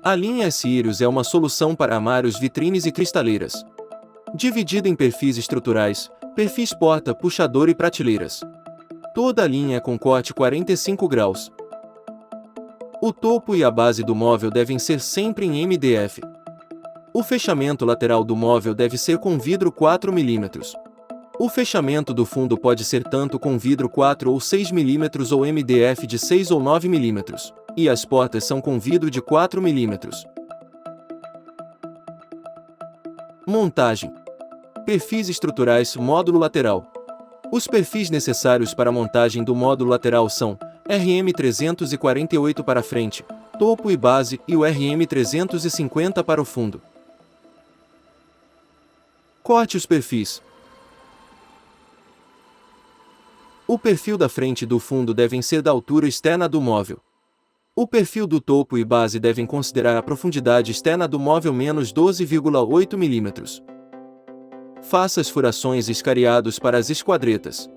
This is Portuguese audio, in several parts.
A linha S-Sirius é uma solução para armários, vitrines e cristaleiras. Dividida em perfis estruturais, perfis porta, puxador e prateleiras. Toda a linha é com corte 45 graus. O topo e a base do móvel devem ser sempre em MDF. O fechamento lateral do móvel deve ser com vidro 4 mm. O fechamento do fundo pode ser tanto com vidro 4 ou 6 mm ou MDF de 6 ou 9 mm. E as portas são com vidro de 4 mm. Montagem. Perfis estruturais, módulo lateral. Os perfis necessários para a montagem do módulo lateral são RM348 para frente, topo e base e o RM350 para o fundo. Corte os perfis. O perfil da frente e do fundo devem ser da altura externa do móvel. O perfil do topo e base devem considerar a profundidade externa do móvel menos 12,8 mm. Faça as furações e escariados para as esquadretas.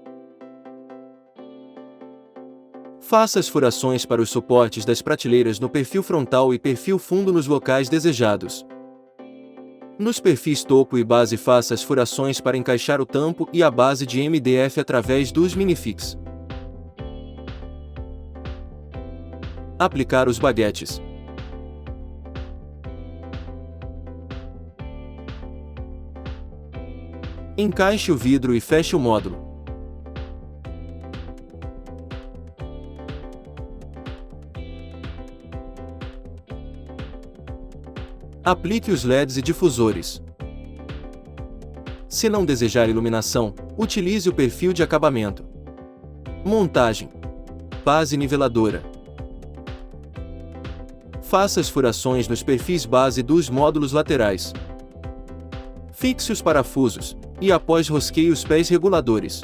Faça as furações para os suportes das prateleiras no perfil frontal e perfil fundo nos locais desejados. Nos perfis topo e base faça as furações para encaixar o tampo e a base de MDF através dos minifix. Aplicar os baguetes. Encaixe o vidro e feche o módulo. Aplique os LEDs e difusores. Se não desejar iluminação, utilize o perfil de acabamento. Montagem. Base niveladora. Faça as furações nos perfis base dos módulos laterais. Fixe os parafusos, e após rosqueie os pés reguladores.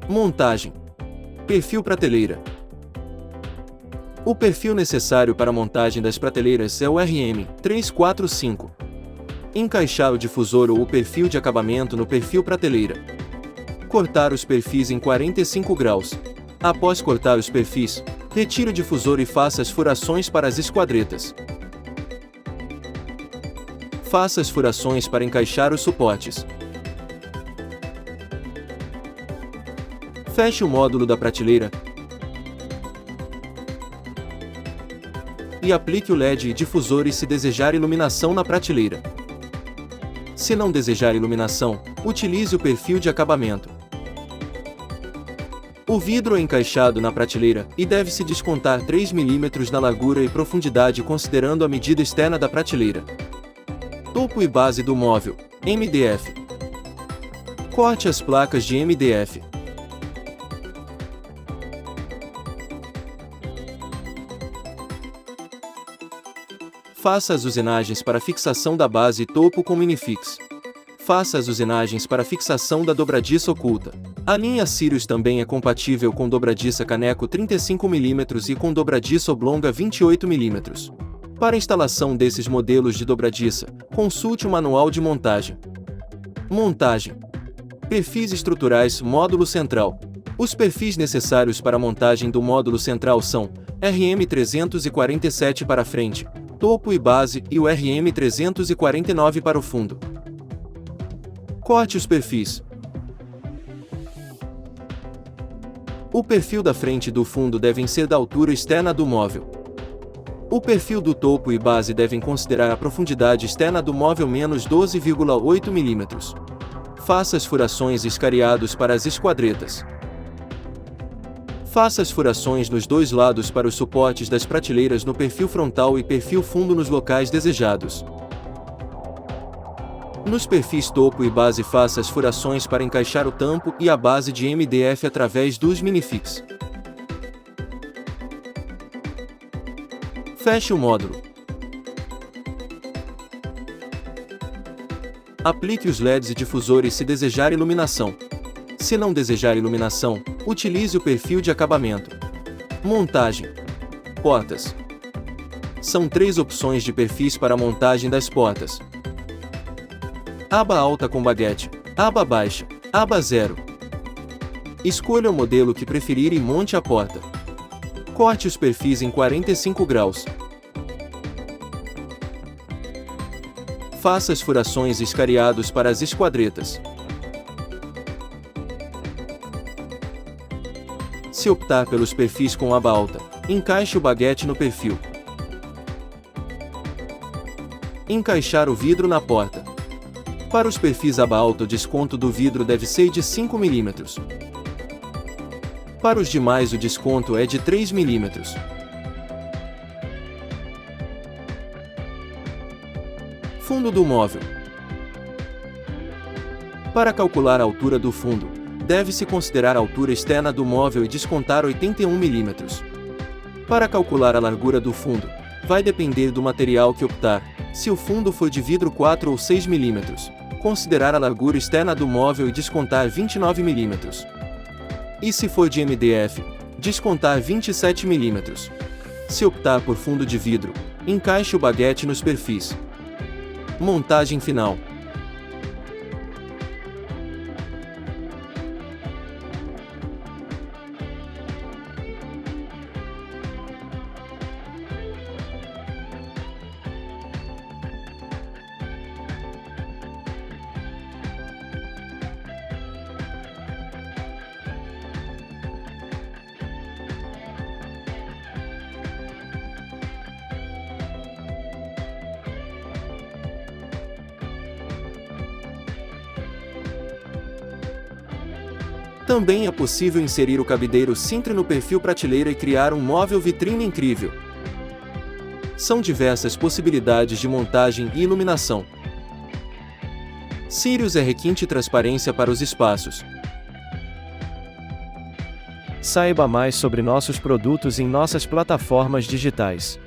Montagem. Perfil prateleira. O perfil necessário para a montagem das prateleiras é o RM345. Encaixar o difusor ou o perfil de acabamento no perfil prateleira. Cortar os perfis em 45 graus. Após cortar os perfis, retire o difusor e faça as furações para as esquadretas. Faça as furações para encaixar os suportes. Feche o módulo da prateleira e aplique o LED e difusores se desejar iluminação na prateleira. Se não desejar iluminação, utilize o perfil de acabamento. O vidro é encaixado na prateleira e deve-se descontar 3 mm na largura e profundidade considerando a medida externa da prateleira. Topo e base do móvel, MDF. Corte as placas de MDF. Faça as usenagens para fixação da base e topo com minifix. Faça as usenagens para fixação da dobradiça oculta. A linha Sirius também é compatível com dobradiça caneco 35 mm e com dobradiça oblonga 28 mm. Para instalação desses modelos de dobradiça, consulte o manual de montagem. Montagem. Perfis estruturais, módulo central. Os perfis necessários para a montagem do módulo central são RM347 para frente, topo e base e o RM349 para o fundo. Corte os perfis. O perfil da frente e do fundo devem ser da altura externa do móvel. O perfil do topo e base devem considerar a profundidade externa do móvel menos 12,8 mm. Faça as furações e escariados para as esquadretas. Faça as furações nos dois lados para os suportes das prateleiras no perfil frontal e perfil fundo nos locais desejados. Nos perfis topo e base faça as furações para encaixar o tampo e a base de MDF através dos minifix. Feche o módulo. Aplique os LEDs e difusores se desejar iluminação. Se não desejar iluminação, utilize o perfil de acabamento. Montagem. Portas. São 3 opções de perfis para a montagem das portas. Aba alta com baguete, aba baixa, aba 0. Escolha o modelo que preferir e monte a porta. Corte os perfis em 45 graus. Faça as furações escariados para as esquadretas. Se optar pelos perfis com aba alta, encaixe o baguete no perfil. Encaixar o vidro na porta. Para os perfis aba alta, o desconto do vidro deve ser de 5 mm. Para os demais, o desconto é de 3 mm. Fundo do móvel. Para calcular a altura do fundo, deve-se considerar a altura externa do móvel e descontar 81 mm. Para calcular a largura do fundo, vai depender do material que optar. Se o fundo for de vidro 4 ou 6 mm, considerar a largura externa do móvel e descontar 29 mm. E se for de MDF, descontar 27 mm. Se optar por fundo de vidro, encaixe o baguete nos perfis. Montagem final. Também é possível inserir o cabideiro cintre no perfil prateleira e criar um móvel vitrine incrível. São diversas possibilidades de montagem e iluminação. Sirius é requinte e transparência para os espaços. Saiba mais sobre nossos produtos em nossas plataformas digitais.